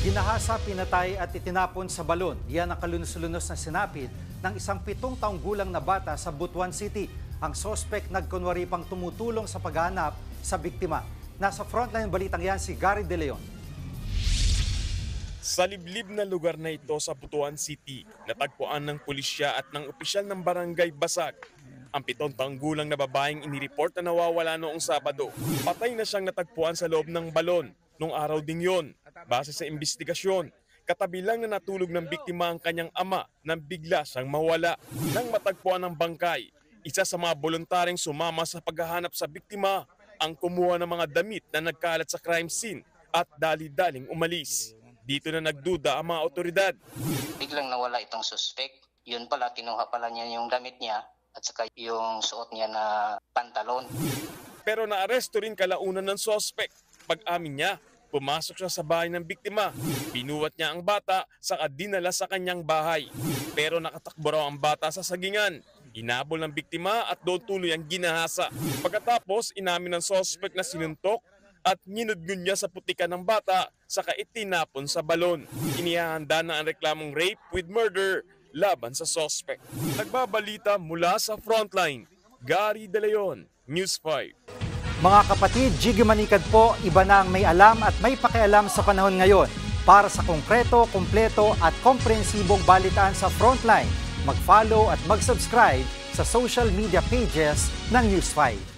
Ginahasa, pinatay at itinapon sa balon. Yan ang kalunos-lunos na sinapit ng isang 7 taong gulang na bata sa Butuan City. Ang sospek nagkunwari pang tumutulong sa paghahanap sa biktima. Nasa frontline balitang yan si Gary De Leon. Sa liblib na lugar na ito sa Butuan City, natagpuan ng pulisya at ng opisyal ng barangay Basag ang 7 taong gulang na babaeng inireport na nawawala noong Sabado. Patay na siyang natagpuan sa loob ng balon noong araw ding yon. Base sa investigasyon, katabi lang na natulog ng biktima ang kanyang ama nang bigla siyang mawala. Nang matagpuan ng bangkay, isa sa mga voluntaryong sumama sa paghahanap sa biktima ang kumuha ng mga damit na nagkalat sa crime scene at dali-daling umalis. Dito na nagduda ang mga otoridad. Biglang nawala itong suspect. Yun pala, kinuha pala niya yung damit niya at saka yung suot niya na pantalon. Pero naaresto rin kalaunan ng suspect. Pag-amin niya, pumasok siya sa bahay ng biktima. Binuwat niya ang bata saka dinala sa kanyang bahay. Pero nakatakbo raw ang bata sa sagingan. Inabol ng biktima at doon tuloy ang ginahasa. Pagkatapos, inamin ng suspect na sinuntok at ninudgun niya sa putikan ng bata saka itinapon sa balon. Inihahanda na ang reklamong rape with murder laban sa suspect. Nagbabalita mula sa frontline, Gary De Leon, News 5. Mga kapatid, Jiggy Manikad po, iba na ang may alam at may pakialam sa panahon ngayon. Para sa konkreto, kumpleto at komprehensibong balitaan sa frontline, mag-follow at mag-subscribe sa social media pages ng News 5.